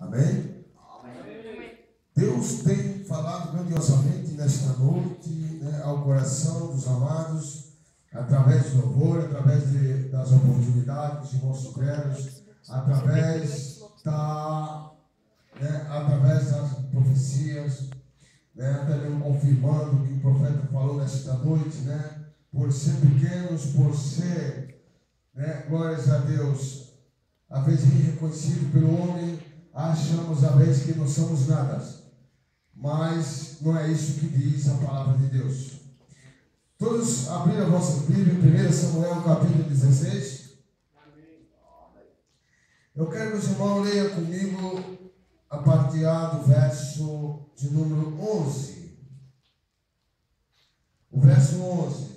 Amém? Deus tem falado grandiosamente nesta noite, né, ao coração dos amados, através do louvor, através das oportunidades, irmãos sobreros, através das profecias, né, até mesmo confirmando o que o profeta falou nesta noite, né, por ser pequenos, por ser, né, glórias a Deus, a vez reconhecido pelo homem, achamos a vez que não somos nada. Mas não é isso que diz a palavra de Deus. Todos abriram a vossa Bíblia, 1 Samuel capítulo 16. Eu quero que os irmãos leiam comigo a partir do verso de número 11. O verso 11.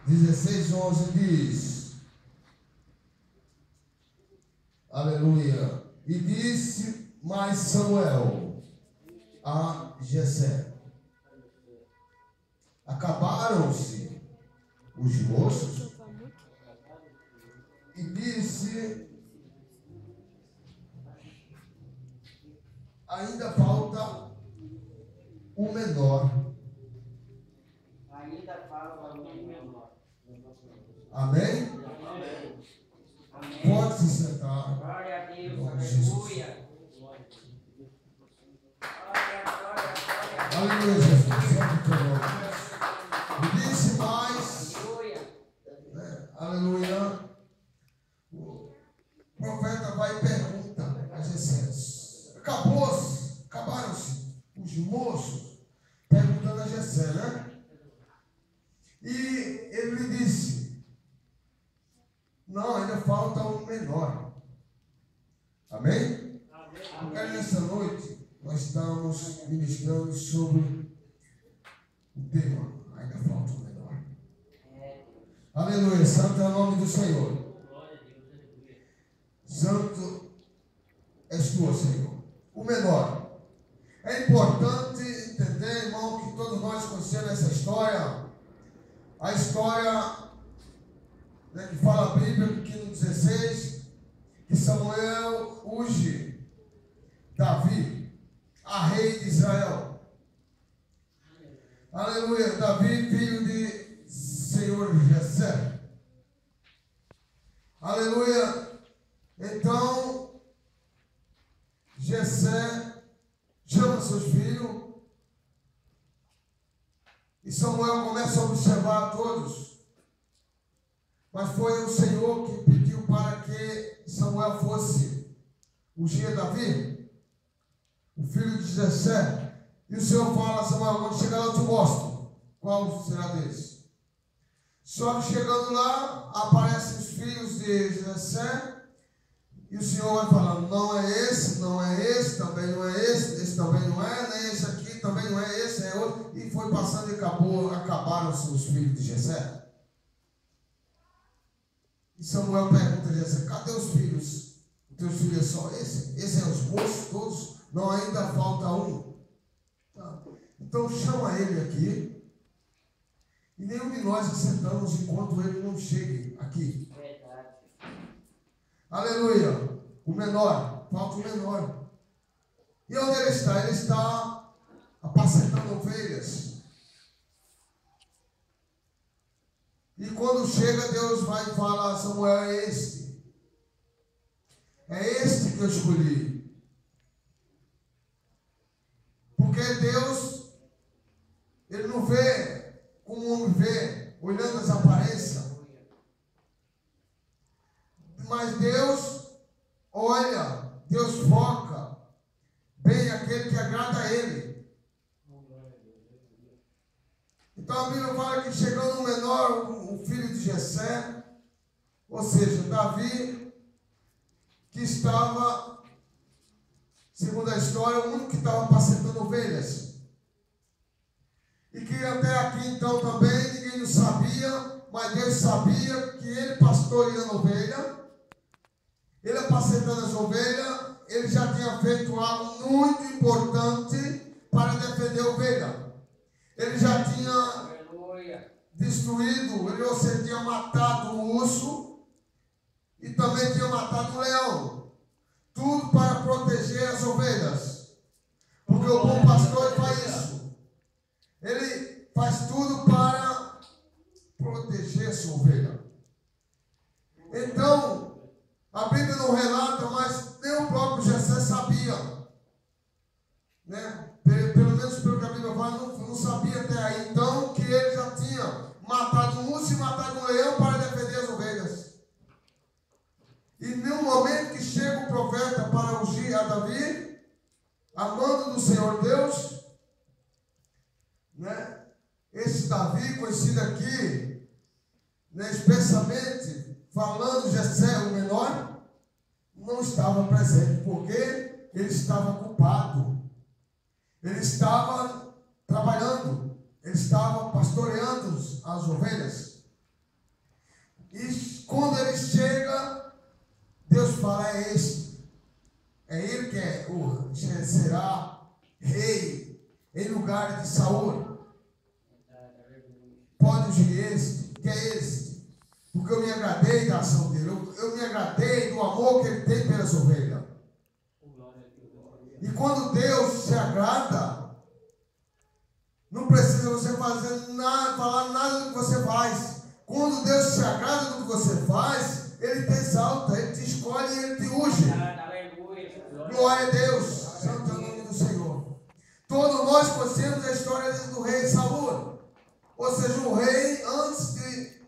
16:11 diz: aleluia. E disse mais Samuel a Jessé: acabaram-se os moços? E disse: ainda falta o menor. Ainda falta o menor. Amém? Amém. Pode se sentar. Glória a Deus. Aleluia. Glória. Aleluia, Jesus. Santo teu nome. E disse mais, né? Aleluia. O profeta vai e pergunta a Jessé: acabaram-se os moços? Perguntando a Jessé, né? E ele lhe disse: não, ainda falta um menor. Amém? Porque nessa noite nós estamos ministrando sobre o tema: ainda falta um menor. Aleluia, santo é o nome do Senhor. Santo és tu, Senhor. O menor. É importante entender, irmão, que todos nós conhecemos essa história. A história, né, que fala a Bíblia, no 16, que Samuel unge Davi a rei de Israel. Aleluia. Davi, filho de Senhor Jessé. Aleluia. Então, Jessé chama seus filhos e Samuel começa a observar a todos. Mas foi o Senhor que pediu para que Samuel fosse ungir Davi, o filho de Jessé. E o Senhor fala a Samuel: quando chegar lá eu te mostro qual será deles. Só que chegando lá, aparecem os filhos de Jessé, e o Senhor vai falando: não é esse, não é esse, também não é esse também não é, nem esse aqui também não é esse, é outro. E foi passando e acabaram-se os filhos de Jessé. E Samuel pergunta a Jessé: cadê os filhos? Os teus filhos é só esse? Esse é os moços todos? Não, ainda falta um. Tá. Então chama ele aqui. E nenhum de nós assentamos enquanto ele não chegue aqui. Verdade. Aleluia. O menor. Falta o menor. E onde ele está? Ele está apacentando ovelhas. E quando chega, Deus vai e fala: Samuel, é este. É este que eu escolhi. Porque Deus, ele não vê como o homem vê, olhando as aparências. Mas Deus olha, Deus foca bem aquele que agrada a Ele. Então a Bíblia fala que chegando o menor, o filho de Jessé, ou seja, Davi, que estava, segundo a história, o único que estava apacentando ovelhas. E que até aqui então também ninguém não sabia, mas Deus sabia que ele pastoreando ovelha, ele apacentando as ovelhas, ele já tinha feito algo muito importante para defender a ovelha. Ele já tinha destruído, ou seja, tinha matado um urso e também tinha matado um leão. as ovelhas. Porque o bom pastor faz isso. Ele faz tudo para proteger sua ovelha. Então, a Bíblia não relata, mas nem o próprio Jessé sabia. Né? Pelo menos pelo que a Bíblia fala, não sabia até aí. Então, que ele já tinha matado um urso e matado um leão para defender as ovelhas. E no momento que chega o profeta para ungir a Davi, a mando do Senhor Deus, né? Esse Davi, conhecido aqui, né, especialmente falando Jessé, o menor, não estava presente, porque ele estava ocupado. Ele estava trabalhando, ele estava pastoreando as ovelhas. E quando ele chega, Deus fala, é este. É ele que será rei em lugar de Saul. Pode ungir este, que é este. Porque eu me agradei da ação dele. Eu me agradei do amor que ele tem pelas ovelhas. E quando Deus se agrada, não precisa você falar nada do que você faz. Quando Deus se agrada do que você faz, Ele te exalta, Ele te escolhe e Ele te unge. Glória a Deus, santo é o nome do Senhor. Todos nós conhecemos a história do rei Saul. Ou seja, um rei antes de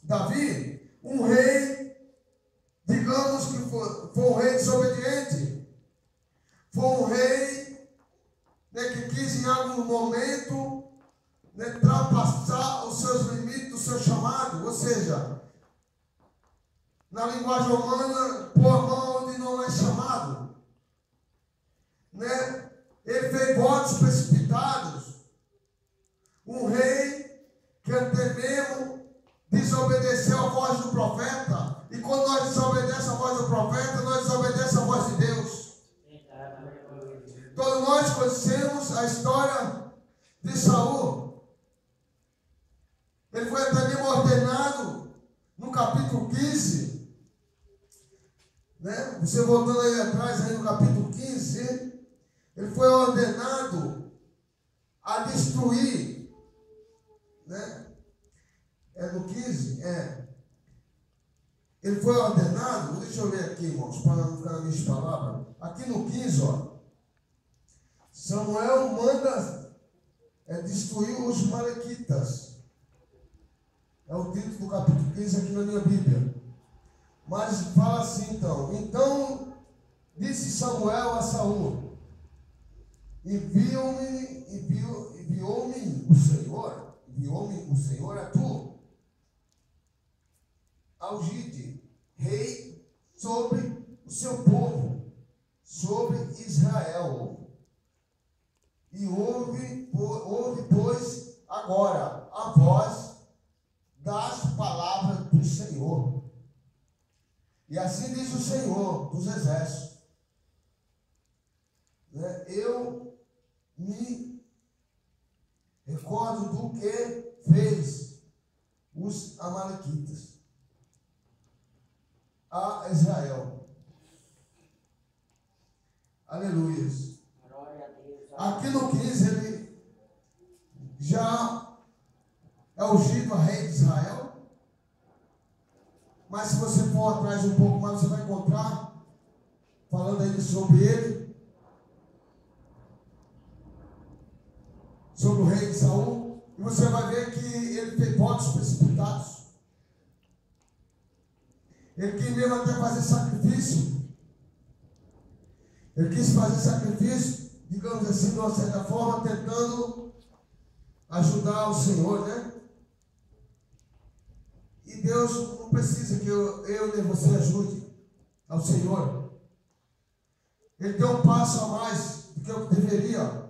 Davi, um rei, digamos que foi um rei desobediente. Foi um rei, né, que quis em algum momento, né, ultrapassar os seus limites, o seu chamado. Ou seja, na linguagem humana, pôr a mão onde não é chamado. Né? Ele fez votos precipitados. Um rei que até mesmo desobedeceu a voz do profeta. E quando nós desobedecemos a voz do profeta, nós desobedecemos a voz de Deus. Todos nós conhecemos a história de Saul. Ele foi até mesmo ordenado no capítulo 15. Né? Você voltando aí atrás, aí no capítulo 15, ele foi ordenado a destruir. Né? É no 15? É. Ele foi ordenado, deixa eu ver aqui, irmãos, para não ficar nas minhas palavras. Aqui no 15, ó. Samuel manda destruir os malequitas. É o título do capítulo 15 aqui na minha Bíblia. Mas fala assim então. Então disse Samuel a Saul: enviou-me o Senhor a tu, a ungir-te rei sobre o seu povo, sobre Israel. E ouve, pois, agora a voz das palavras do Senhor. E assim diz o Senhor dos exércitos. Né? Eu me recordo do que fez os amalequitas a Israel. Aleluia. Aqui no 15 ele já é ungido a rei de Israel. Mas se você for atrás um pouco mais, você vai encontrar falando aí sobre ele, sobre o rei de Saul, e você vai ver que ele fez votos precipitados. Ele quis mesmo até fazer sacrifício. Ele quis fazer sacrifício, digamos assim, de uma certa forma, tentando ajudar o Senhor, né? E Deus não precisa que eu nem você ajude ao Senhor. Ele deu um passo a mais do que eu deveria,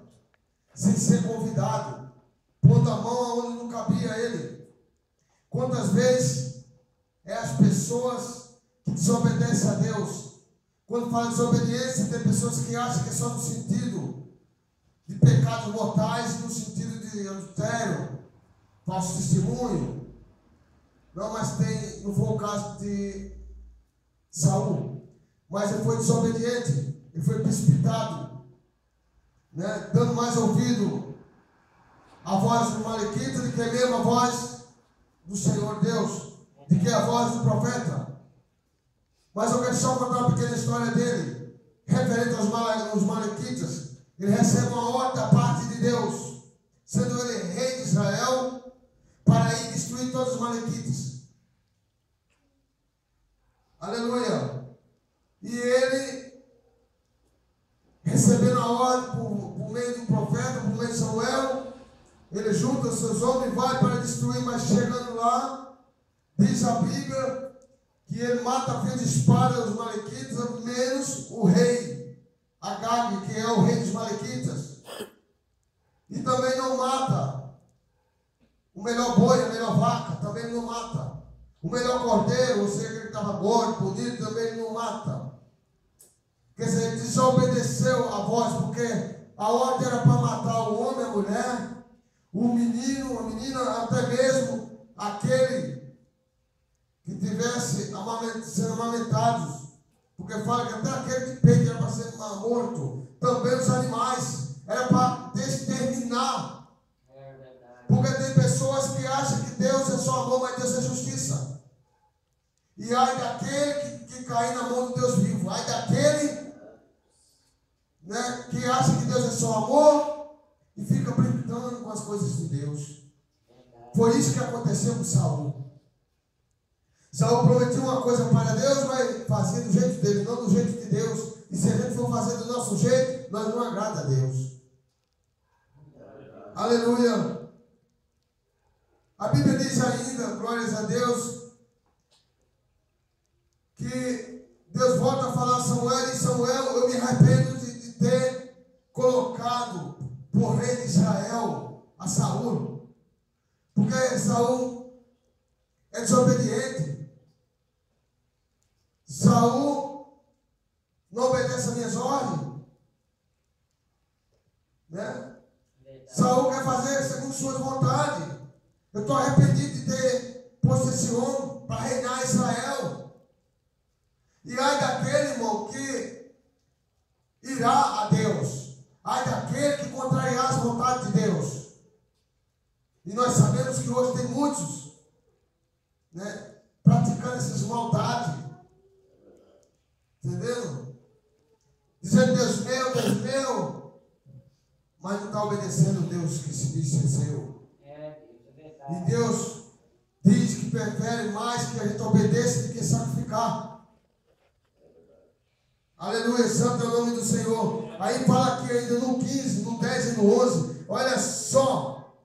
sem ser convidado, pondo a mão onde não cabia a ele. Quantas vezes as pessoas que desobedecem a Deus? Quando fala desobediência, tem pessoas que acham que é só no sentido de pecados mortais, no sentido de adultério, falso testemunho. Não, mas não foi o caso de Saul. Mas ele foi desobediente. ele foi precipitado, né, dando mais ouvido à voz do malequita do que mesmo a voz do Senhor Deus, do que a voz do profeta. Mas eu quero só contar uma pequena história dele, referente aos malequitas. Ele recebe uma ordem da parte de Deus, sendo ele rei de Israel, para ir destruir todos os malequitas. Aleluia. E ele, recebendo a ordem por meio do profeta, por meio de Samuel, ele junta os seus homens e vai para destruir, mas chegando lá, diz a Bíblia que ele mata a fio de espada os malequitas, menos o rei Agag, que é o rei dos malequitas. E também não mata o melhor boi, a melhor vaca, também não mata. O melhor cordeiro, ou seja, que estava gordo, bonito, também não mata. Quer dizer, ele desobedeceu a voz, porque a ordem era para matar o homem, a mulher, o menino, a menina, até mesmo aquele que tivesse sendo amamentados. Porque fala que até aquele de peito era para ser morto. Também os animais, era para exterminar. Porque tem pessoas que acham que Deus é só amor, mas Deus é justiça. E ai daquele que cair na mão do Deus vivo. Ai daquele, né, que acha que Deus é só amor e fica brincando com as coisas de Deus. Foi isso que aconteceu com Saul. Saul prometia uma coisa para Deus, mas fazia do jeito dele, não do jeito de Deus. E se a gente for fazer do nosso jeito, nós não agrada a Deus. Aleluia. A Bíblia diz ainda, glórias a Deus, que Deus volta a falar a Samuel, e Samuel, eu me arrependo de ter colocado por rei de Israel a Saul, porque Saul é desobediente. Saul não obedece às minhas ordens, né? Saul quer fazer segundo suas vontades. Eu estou arrependido de ter posto esse homem para reinar Israel. E ai daquele, irmão, que irá a Deus. Ai daquele que contrairá as vontades de Deus. E nós sabemos que hoje tem muitos, né, praticando essas maldades. Entendeu? Dizendo Deus meu, mas não está obedecendo o Deus que se diz ser seu. E Deus diz que prefere mais que a gente obedeça do que sacrificar. Aleluia, santo é o nome do Senhor. Aí fala aqui ainda no 15, no 10 e no 11. Olha só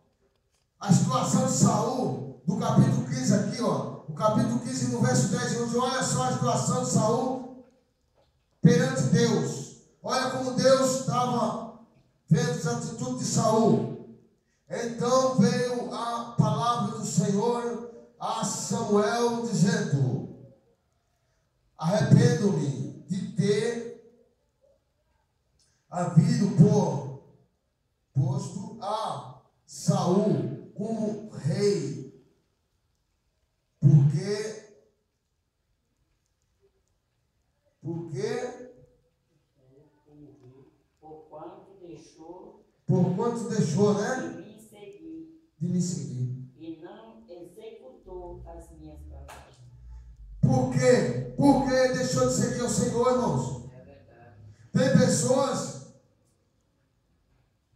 a situação de Saul, do capítulo 15 aqui, ó. O capítulo 15 no verso 10 e 11. Olha só a situação de Saul perante Deus. Olha como Deus estava vendo as atitudes de Saul. Então veio a palavra do Senhor a Samuel dizendo: arrependo-me de ter havido posto a Saul como rei, porque por quanto deixou, né? De me seguir. E não executou as minhas palavras. Por quê? Porque deixou de seguir o Senhor, irmãos. É verdade. Tem pessoas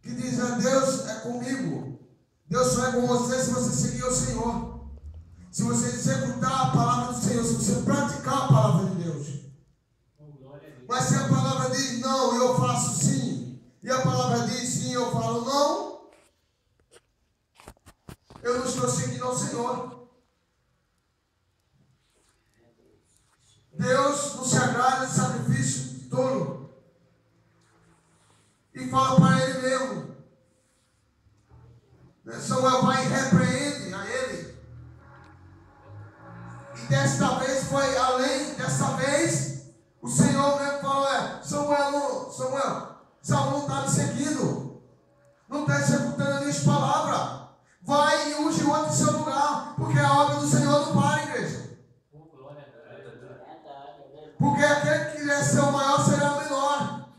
que dizem: a Deus é comigo. Deus só é com você se você seguir o Senhor. Se você executar a palavra do Senhor, se você praticar a palavra de Deus. Mas se a palavra diz não, eu faço sim. E a palavra diz sim, eu falo não. Eu não estou seguindo ao Senhor. Deus não se agrada de sacrifício de tolo. E fala para ele mesmo. Samuel vai e repreende a ele. E desta vez foi além. Desta vez o Senhor mesmo falou: Samuel, Saul não está me seguindo. Não está executando as minhas palavras. Vai e unge outro em seu lugar, porque a obra do Senhor não para, igreja. Porque aquele que quer ser o maior será o menor.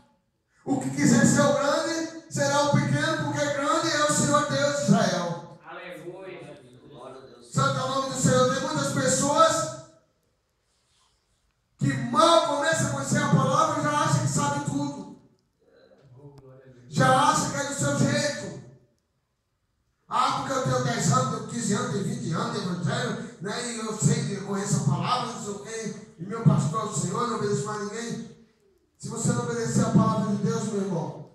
que mal começa a conhecer a palavra, já acha que sabe tudo. Já acha que é do seu jeito. Ah, porque eu tenho 10 anos, tenho 15 anos, tenho 20 anos de evangelho, né? E eu sei, eu conheço a palavra, não sei o quê, e meu pastor é o Senhor, não obedeço mais ninguém. Se você não obedecer a palavra de Deus, meu irmão,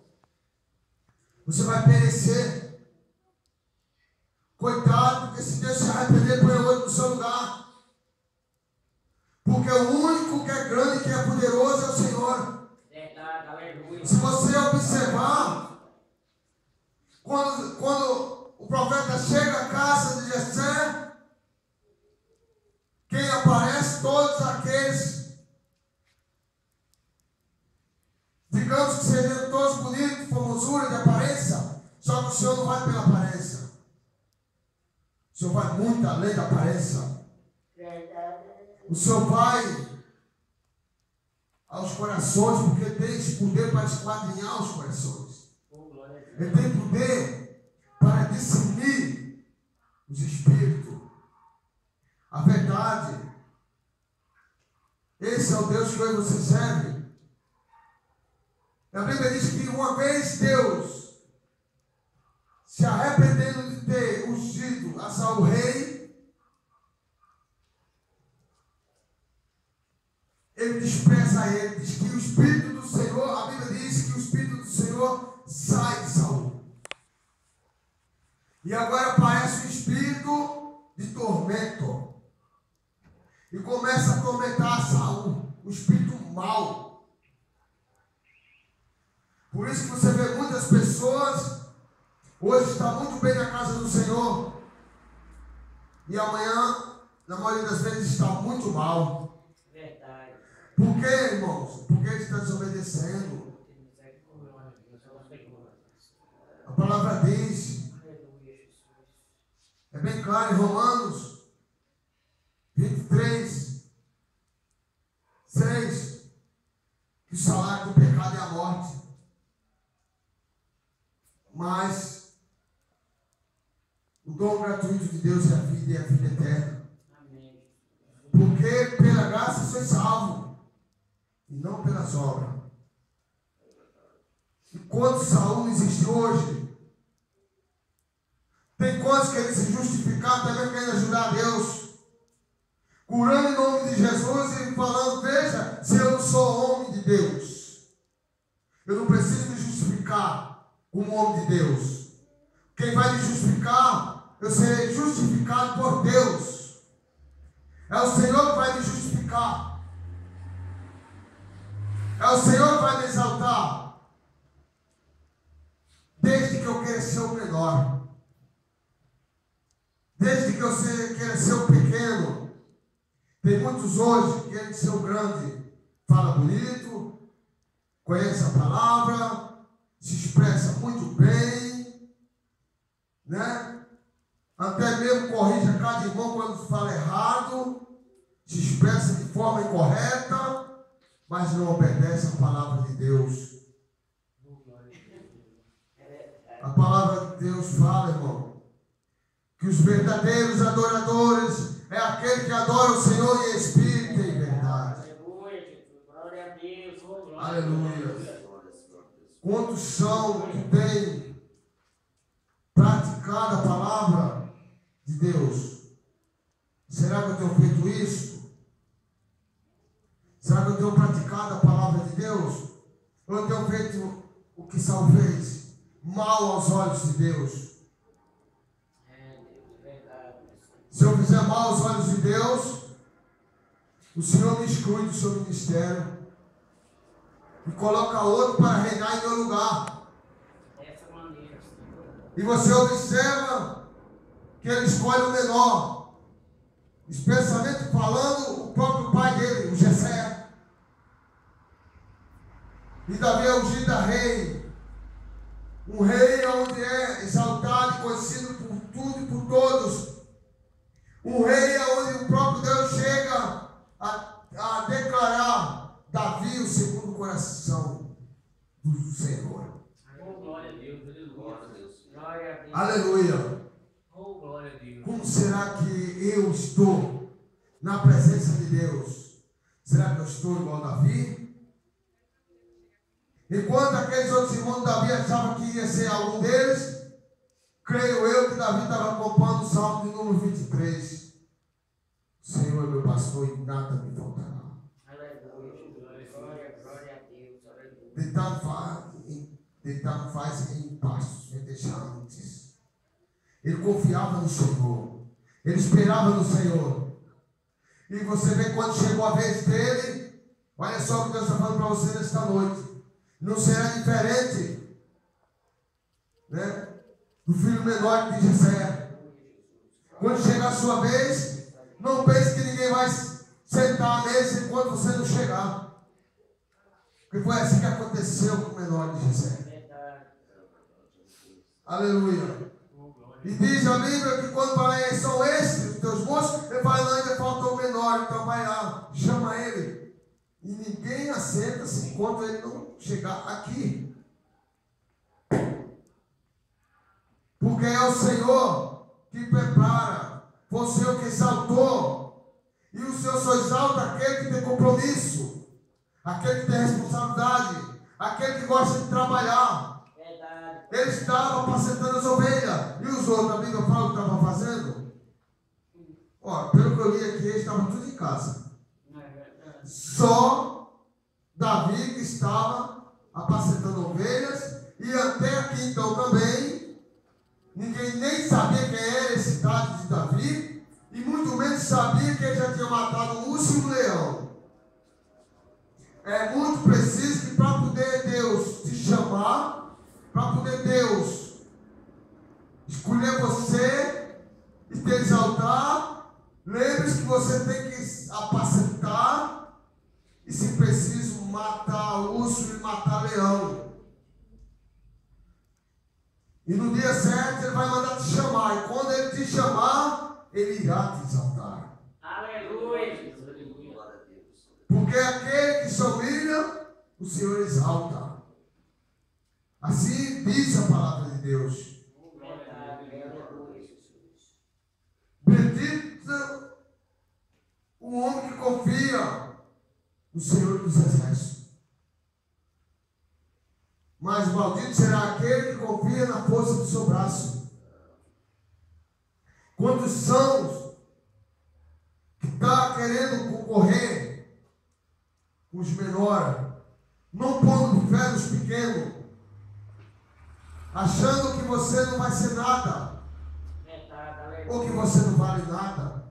você vai perecer. Cuidado, porque se Deus se arrepender, põe outro no seu lugar. Porque o único que é grande e que é poderoso é o Senhor. Se você observar, quando o profeta chega à casa de Jessé, quem aparece? Todos aqueles, digamos que seriam todos bonitos, formosura de aparência, só que o Senhor não vai pela aparência. O Senhor vai muito além da aparência. O Senhor vai aos corações, porque Ele tem esse poder para esquadrinhar os corações. Ele tem poder para discernir os espíritos, a verdade. Esse é o Deus que eu e você serve. A Bíblia diz que uma vez Deus, se arrependendo de ter ungido a Saul rei, ele despreza ele, diz que o Espírito do Senhor, a Bíblia diz que o Espírito do Senhor sai de Saul. E agora aparece um espírito de tormento. E começa a atormentar Saul, um espírito mau. Por isso que você vê muitas pessoas hoje está muito bem na casa do Senhor e amanhã, na maioria das vezes, está muito mal. Verdade. Por quê, irmãos? Porque ele está desobedecendo. A palavra diz, é bem claro em Romanos 23, 6, que o salário do pecado é a morte. Mas o dom gratuito de Deus é a vida e a vida eterna. Amém. Porque pela graça sois salvo, e não pelas obras. Enquanto Saul existe hoje, tem coisas que ele se justificar, também querendo ajudar a Deus, curando em nome de Jesus e falando, veja, se eu não sou homem de Deus, eu não preciso me justificar como homem de Deus. Quem vai me justificar, eu serei justificado por Deus. É o Senhor que vai me justificar. É o Senhor que vai me exaltar. Desde que eu queira ser o menor. Desde que eu queira ser o pequeno. Tem muitos hoje que querem ser o grande. Fala bonito, conhece a palavra, se expressa muito bem, né? Até mesmo corrige a cada irmão quando fala errado, se expressa de forma incorreta, mas não obedece a palavra de Deus. A palavra de Deus fala, irmão, que os verdadeiros adoradores é aquele que adora o Senhor em espírito e em verdade. Aleluia, glória a Deus. Aleluia. Quantos são que têm praticado a palavra de Deus? Será que eu tenho feito isso? Será que eu tenho praticado a palavra de Deus? Ou eu tenho feito o que Saul fez? Mal aos olhos de Deus. Se eu fizer mal aos olhos de Deus, o Senhor me exclui do seu ministério e coloca outro para reinar em meu lugar. E você observa que ele escolhe o menor, especialmente falando o próprio pai dele, o Jessé. E Davi é ungido a rei, um rei onde é exaltado e conhecido por tudo e por todos. Um rei onde o próprio Deus chega a declarar Davi o segundo coração do Senhor. Glória a Deus, glória a Deus. Aleluia. Oh, glória a Deus. Como será que eu estou na presença de Deus? Será que eu estou igual a Davi? Enquanto aqueles outros irmãos de Davi achavam que ia ser algum deles, creio eu que Davi estava compondo o Salmo de número 23. O Senhor é meu pastor e nada me faltará. Deitar faz em pastos verdejantes. Ele confiava no Senhor. Ele esperava no Senhor. E você vê quando chegou a vez dele, olha só o que Deus está falando para você nesta noite. Não será diferente, né, do filho menor de Jessé. Quando chegar a sua vez, não pense que ninguém vai sentar à mesa enquanto você não chegar. Porque foi assim que aconteceu com o menor de Jessé. Aleluia. E diz a Bíblia que quando vai, são estes os teus moços, ele fala, não, ainda falta o menor, então vai lá, chama ele. E ninguém assenta-se enquanto ele não chegar aqui. Porque é o Senhor que prepara, foi o Senhor que exaltou. E o Senhor só exalta aquele que tem compromisso, aquele que tem responsabilidade, aquele que gosta de trabalhar. Ele estava apacentando as ovelhas. E os outros, a Bíblia fala o que estava fazendo? Ó, pelo que eu li aqui, eles estavam tudo em casa. Só Davi que estava apacentando ovelhas. E até aqui então também, ninguém nem sabia quem era esse dado de Davi. E muito menos sabia que ele já tinha matado um urso e um leão. É muito preciso que para poder Deus te chamar, para poder Deus escolher você e te exaltar, lembre-se que você tem que apacentar e, se preciso, matar urso e matar leão. E no dia certo ele vai mandar te chamar, e quando ele te chamar, ele irá te exaltar. Aleluia! Porque aquele que se humilha, o Senhor exalta. Assim diz a palavra de Deus. Bendito o homem que confia no Senhor dos Exércitos. Mas maldito será aquele que confia na força do seu braço. Quantos são que estão querendo concorrer com os menores, não pondo fé nos pequenos, achando que você não vai ser nada, ou que você não vale nada.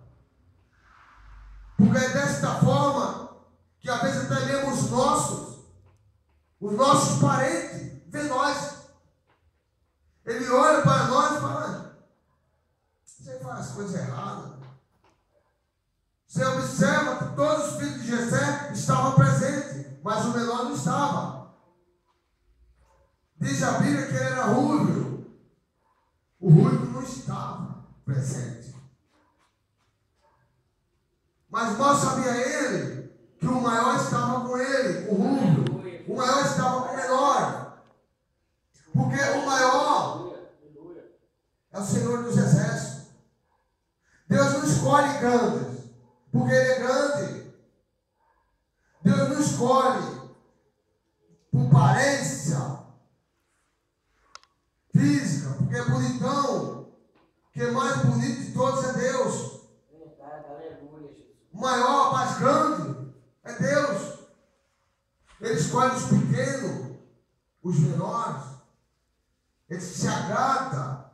Porque é desta forma que às vezes até mesmo os nossos parentes, vê nós. Ele olha para nós e fala, você faz coisa errada. Você observa que todos os filhos de Jessé estavam presentes, mas o menor não estava. Diz a Bíblia que ele era ruivo. O ruivo não estava presente. Mas mal sabia ele que o maior estava com ele, o ruivo. O maior estava com o menor. Porque o maior é o Senhor dos Exércitos. Deus não escolhe grandes, porque ele é grande. Deus não escolhe por aparência física, porque é bonitão, que é mais bonito de todos é Deus. O maior, mais grande é Deus. Ele escolhe os pequenos, os menores. Ele se agrada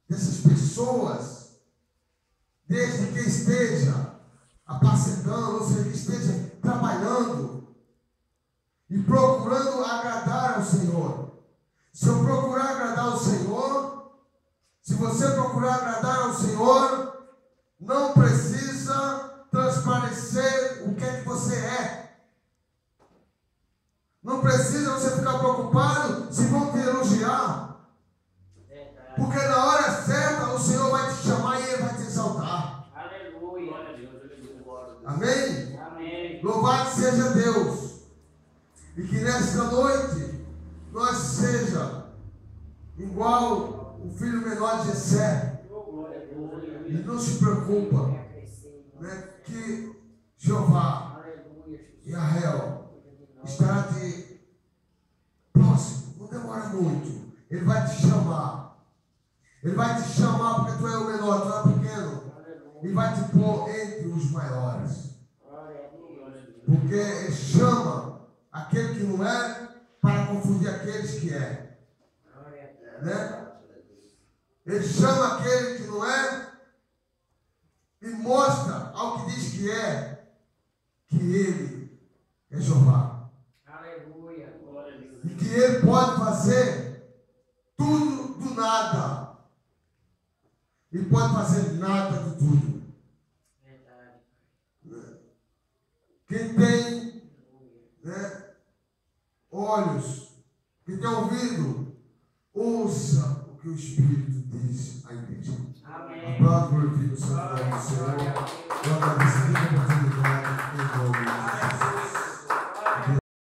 dessas pessoas, desde que esteja apacentando, ou seja, que esteja trabalhando e procurando agradar ao Senhor. Se eu procurar agradar ao Senhor, se você procurar agradar ao Senhor, não precisa transparecer o que é que você é. Não precisa você ficar preocupado se vão te elogiar. Porque na hora certa o Senhor vai te chamar e Ele vai te exaltar. Aleluia. Amém? Amém. Louvado seja Deus. E que nesta noite nós seja igual o filho menor de Jessé. E não se preocupa, né, que Jeová Yael está de próximo, não demora muito. Ele vai te chamar. Ele vai te chamar porque tu é o menor, tu é pequeno. E vai te pôr entre os maiores. Porque ele chama aquele que não é para confundir aqueles que é. Né? Ele chama aquele que não é e mostra ao que diz que é, que ele é Jeová. Aleluia. E que ele pode fazer tudo do nada. E pode fazer nada de tudo. Verdade. Quem tem, né, olhos, quem tem ouvido, ouça o que o Espírito diz à igreja. Amém. Aplauda, glorifica o Santo nome do Senhor. Eu agradeço a